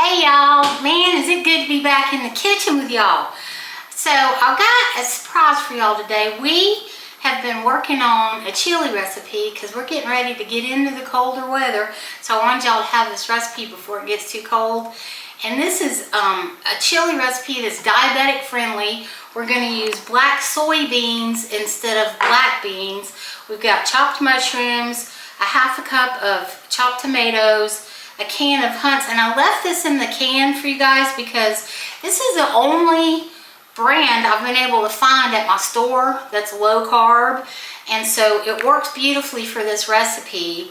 Hey y'all, man, is it good to be back in the kitchen with y'all. So I've got a surprise for y'all today. We have been working on a chili recipe because we're getting ready to get into the colder weather. So I wanted y'all to have this recipe before it gets too cold. And this is a chili recipe that's diabetic friendly. We're going to use black soybeans instead of black beans. We've got chopped mushrooms, a half a cup of chopped tomatoes, a can of Hunt's, and I left this in the can for you guys because this is the only brand I've been able to find at my store that's low carb, and so it works beautifully for this recipe,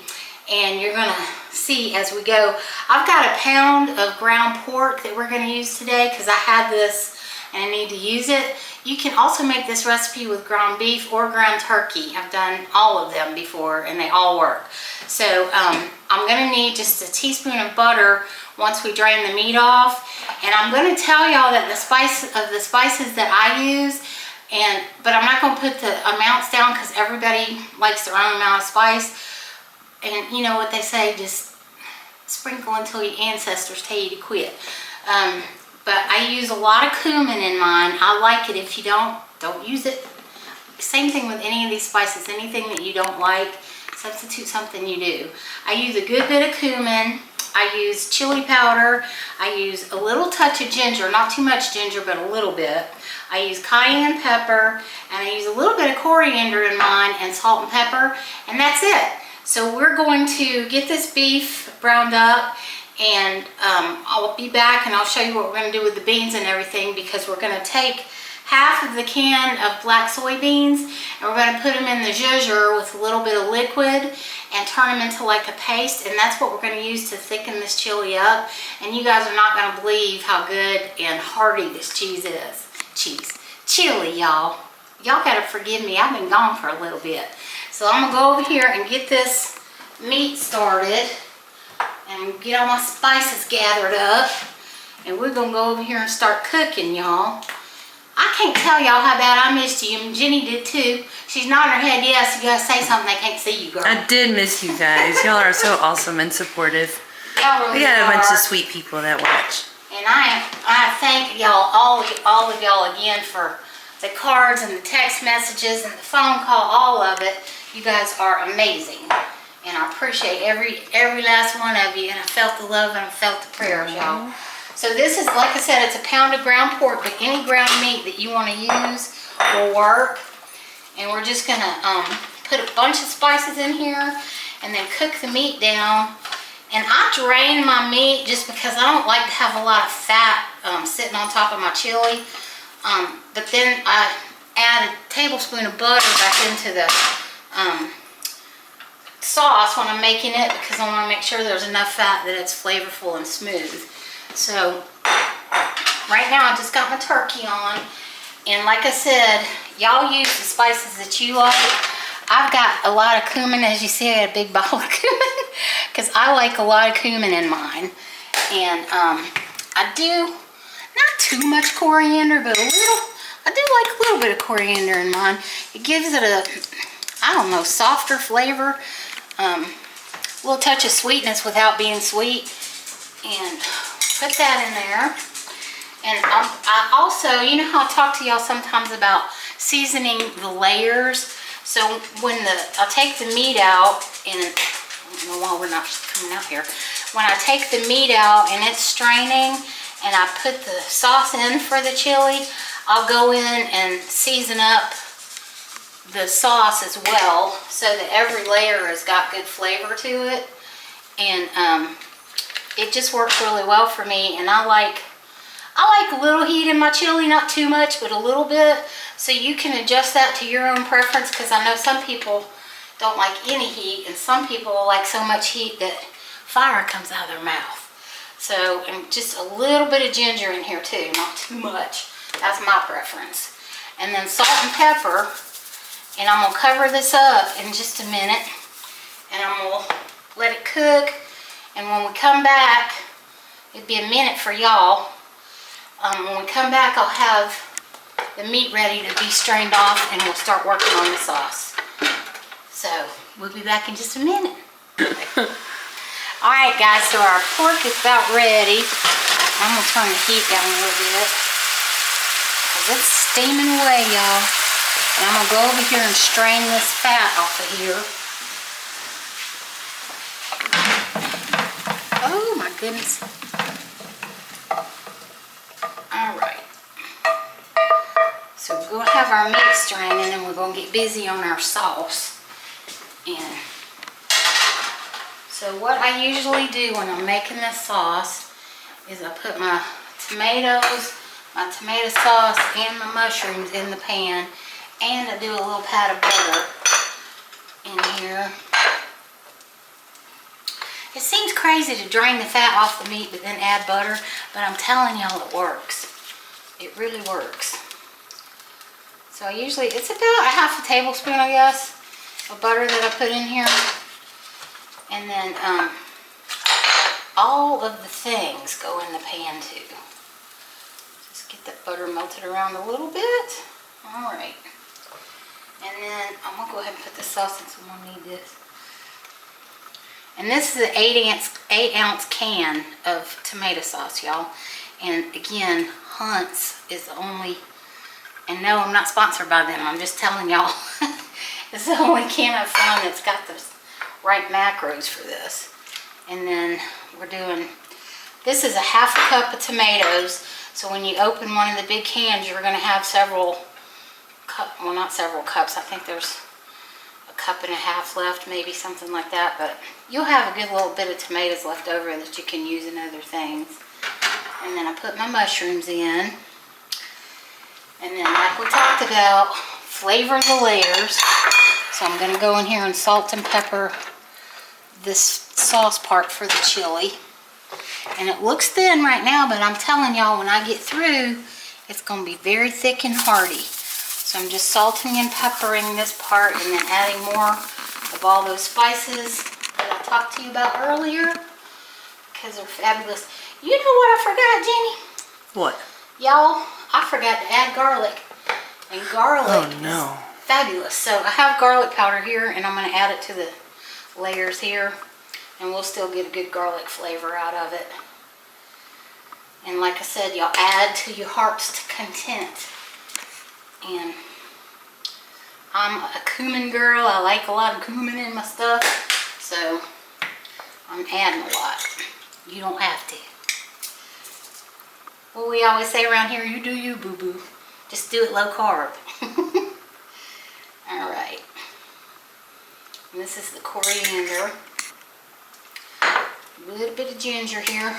and you're gonna see as we go. I've got a pound of ground pork that we're gonna use today because I had this and I need to use it. You can also make this recipe with ground beef or ground turkey. I've done all of them before and they all work. So I'm gonna need just a teaspoon of butter once we drain the meat off. And I'm gonna tell y'all that the spices that I use, but I'm not gonna put the amounts down because everybody likes their own amount of spice. And you know what they say, just sprinkle until your ancestors tell you to quit. But I use a lot of cumin in mine. I like it. If you don't use it. Same thing with any of these spices. Anything that you don't like, substitute something you do. I use a good bit of cumin. I use chili powder. I use a little touch of ginger. Not too much ginger, but a little bit. I use cayenne pepper. And I use a little bit of coriander in mine and salt and pepper. And that's it. So we're going to get this beef browned up. And I'll be back and I'll show you what we're going to do with the beans and everything, because we're going to take half of the can of black soybeans and we're going to put them in the zhuzher with a little bit of liquid and turn them into like a paste, and that's what we're going to use to thicken this chili up. And you guys are not going to believe how good and hearty this chili, y'all. Y'all got to forgive me, I've been gone for a little bit. So I'm going to go over here and get this meat started and get all my spices gathered up, and we're gonna go over here and start cooking, y'all. I can't tell y'all how bad I missed you, and Jenny did too. She's nodding her head yes. You gotta say something. They can't see you, girl. I did miss you guys. Y'all are so awesome and supportive. Y'all really we got are. a bunch of sweet people that watch. And I thank y'all, all of y'all again for the cards and the text messages and the phone call, all of it. You guys are amazing. And I appreciate every last one of you, and I felt the love and I felt the prayers, y'all. So this is, like I said, it's a pound of ground pork, but any ground meat that you want to use will work. And we're just gonna put a bunch of spices in here and then cook the meat down. And I drain my meat just because I don't like to have a lot of fat sitting on top of my chili. But then I add a tablespoon of butter back into the sauce when I'm making it, because I want to make sure there's enough fat that it's flavorful and smooth. So right now I just got my turkey on, and like I said, y'all use the spices that you like. I've got a lot of cumin. As you see, I got a big bottle of cumin because I like a lot of cumin in mine. And I do not too much coriander, but I do like a little bit of coriander in mine. It gives it a, I don't know, softer flavor. A little touch of sweetness without being sweet, and put that in there. And I also, you know how I talk to y'all sometimes about seasoning the layers. So when I'll take the meat out, and I don't know why we're not coming out here. When I take the meat out and it's straining, and I put the sauce in for the chili, I'll go in and season up the sauce as well, so that every layer has got good flavor to it. And it just works really well for me. And I like a little heat in my chili, not too much, but a little bit, so you can adjust that to your own preference, because I know some people don't like any heat, and some people like so much heat that fire comes out of their mouth. So, and just a little bit of ginger in here too, not too much. That's my preference. And then salt and pepper. And I'm going to cover this up in just a minute, and I'm going to let it cook. And when we come back, it'll be a minute for y'all. When we come back, I'll have the meat ready to be strained off, and we'll start working on the sauce. So we'll be back in just a minute. Alright guys, so our pork is about ready. I'm gonna turn the heat down a little bit because it's steaming away, y'all. And I'm gonna go over here and strain this fat off of here. Oh my goodness. All right. So we're gonna have our meat straining and we're gonna get busy on our sauce. And so what I usually do when I'm making this sauce is I put my tomatoes, my tomato sauce, and my mushrooms in the pan, and I do a little pat of butter in here. It seems crazy to drain the fat off the meat but then add butter, but I'm telling y'all it works. It really works. So I usually, it's about a half a tablespoon, I guess, of butter that I put in here. And then all of the things go in the pan too. Just get that butter melted around a little bit. All right. And then I'm gonna go ahead and put the sauce in, so I'm gonna need this. And this is an 8-ounce can of tomato sauce, y'all. And again, Hunt's is the only, and no, I'm not sponsored by them. I'm just telling y'all, it's the only can I've found that's got the right macros for this. And then we're doing, this is a half a cup of tomatoes. So when you open one of the big cans, you're gonna have several well, not several cups. I think there's a cup and a half left, maybe something like that. But you'll have a good little bit of tomatoes left over that you can use in other things. And then I put my mushrooms in. And then, like we talked about, flavor the layers. So I'm going to go in here and salt and pepper this sauce part for the chili. And it looks thin right now, but I'm telling y'all, when I get through, it's going to be very thick and hearty. So I'm just salting and peppering this part and then adding more of all those spices that I talked to you about earlier, because they're fabulous. You know what I forgot, Jenny? What? Y'all, I forgot to add garlic. And garlic is fabulous. So I have garlic powder here, and I'm going to add it to the layers here, and we'll still get a good garlic flavor out of it. And like I said, y'all add to your heart's content. And I'm a cumin girl. I like a lot of cumin in my stuff, so I'm adding a lot. You don't have to. Well, we always say around here, you do you, boo-boo. Just do it low carb. All right. And this is the coriander. A little bit of ginger here.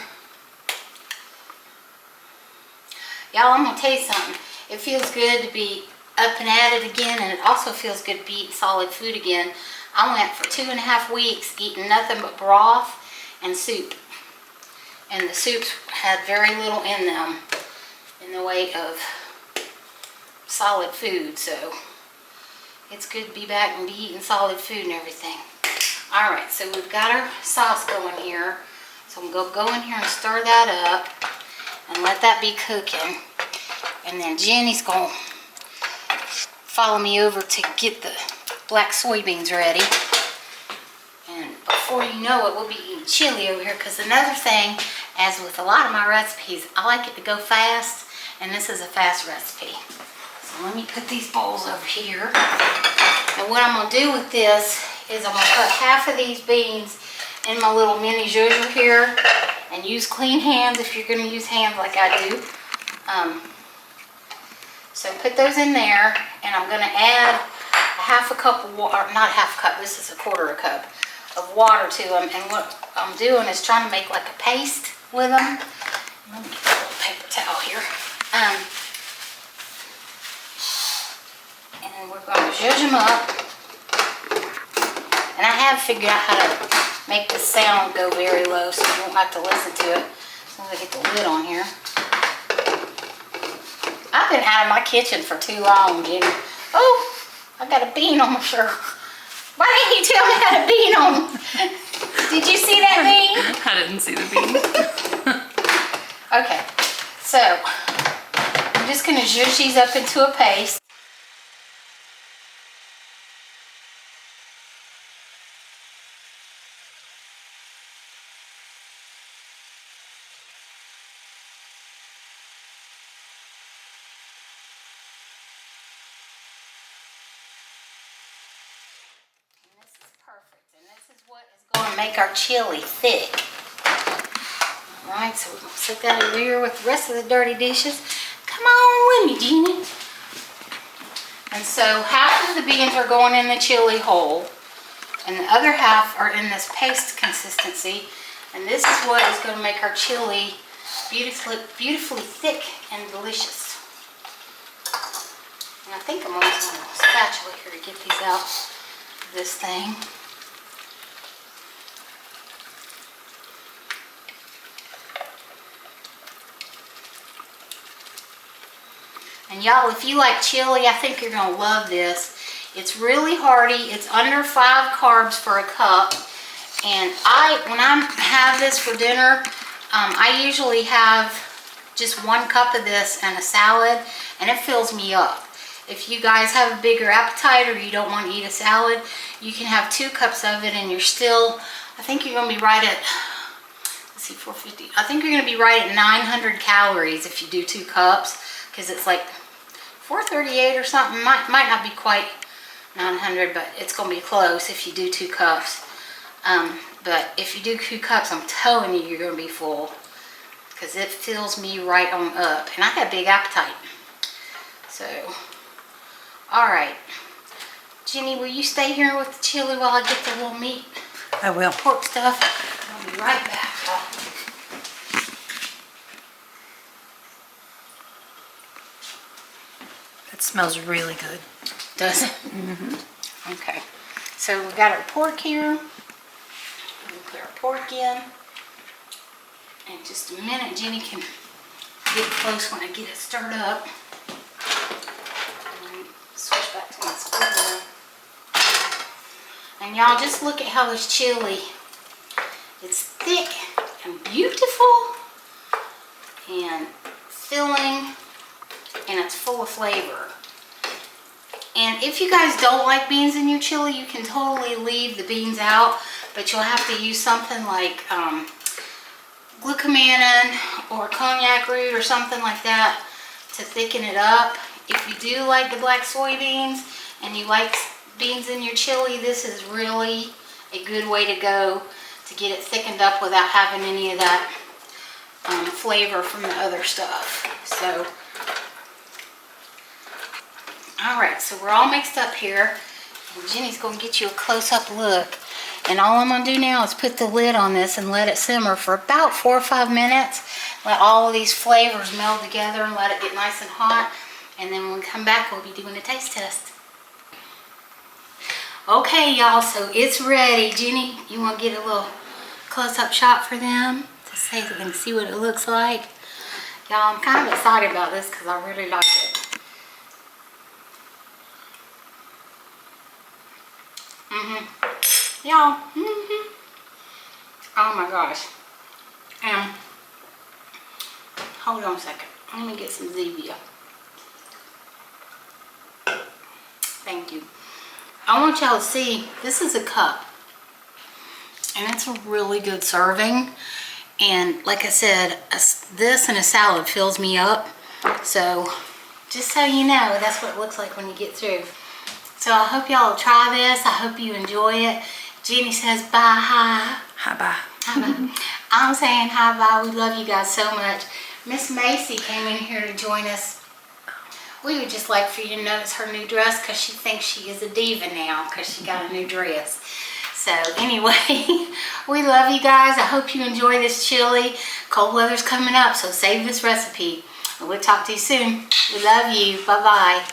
Y'all, I'm going to tell you something. It feels good to be up and at it again, and it also feels good to be eating solid food again. I went for 2.5 weeks eating nothing but broth and soup. And the soups had very little in them in the way of solid food, so it's good to be back and be eating solid food and everything. All right, so we've got our sauce going here. So I'm going to go in here and stir that up and let that be cooking. And then Jenny's going to follow me over to get the black soybeans ready. And before you know it, we'll be eating chili over here. Because another thing, as with a lot of my recipes, I like it to go fast. And this is a fast recipe. So let me put these bowls over here. And what I'm going to do with this is I'm going to put half of these beans in my little mini zhuzher here. And use clean hands if you're going to use hands like I do. So put those in there, and I'm going to add a half a cup of water, not half a cup, this is a quarter a cup of water to them. And what I'm doing is trying to make like a paste with them. Let me get a little paper towel here. And we're going to zhuzh them up. And I have figured out how to make the sound go very low so you won't have to listen to it. As soon as I get the lid on here. I've been out of my kitchen for too long, Jimmy. Oh, I got a bean on my shirt. Why didn't you tell me I had a bean on? Did you see that bean? I didn't see the bean. Okay, so I'm just going to zhuzh these up into a paste. what is going to make our chili thick. Alright, so we're going to set that over here with the rest of the dirty dishes. Come on with me, Jeannie. And so half of the beans are going in the chili whole, and the other half are in this paste consistency. And this is what is going to make our chili beautifully thick and delicious. And I think I'm going to use a spatula here to get these out of this thing. And y'all, if you like chili, I think you're going to love this. It's really hearty. It's under 5 carbs for a cup. And when I have this for dinner, I usually have just 1 cup of this and a salad, and it fills me up. If you guys have a bigger appetite or you don't want to eat a salad, you can have 2 cups of it, and you're still, I think you're going to be right at, let's see, 450. I think you're going to be right at 900 calories if you do 2 cups, because it's like 438 or something. Might not be quite 900, but it's going to be close if you do 2 cups. But if you do 2 cups, I'm telling you, you're going to be full, because it fills me right on up. And I got a big appetite. So, alright. Jenny, will you stay here with the chili while I get the little meat? I will. Pork stuff. I'll be right back. That smells really good. Does it? Mm-hmm. Okay. So we got our pork here. We'll put our pork in. In just a minute, Jenny can get close when I get it stirred up. And switch back to my spoon. And y'all, just look at how this chili, it's thick and beautiful and filling, and it's full of flavor. And if you guys don't like beans in your chili, you can totally leave the beans out, but you'll have to use something like Cumin or cognac root or something like that to thicken it up. If you do like the black soybeans and you like beans in your chili, this is really a good way to go to get it thickened up without having any of that flavor from the other stuff. So, alright, so we're all mixed up here. And Jenny's going to get you a close-up look. And all I'm going to do now is put the lid on this and let it simmer for about 4 or 5 minutes. Let all of these flavors meld together and let it get nice and hot. And then when we come back, we'll be doing a taste test. Okay, y'all, so it's ready. Jenny, you want to get a little close-up shot for them to say they can see what it looks like? Y'all, I'm kind of excited about this because I really like it. Y'all, oh my gosh. Hold on a second. Let me get some Zevia. Thank you. I want y'all to see, this is a cup. And it's a really good serving. And like I said, this and a salad fills me up. So, just so you know, that's what it looks like when you get through. So I hope y'all will try this. I hope you enjoy it. Jenny says bye, hi. Hi, bye. Hi, bye. I'm saying hi, bye. We love you guys so much. Miss Macy came in here to join us. We would just like for you to notice her new dress because she thinks she is a diva now because she got a new dress. So anyway, we love you guys. I hope you enjoy this chili. Cold weather's coming up, so save this recipe. And we'll talk to you soon. We love you. Bye-bye.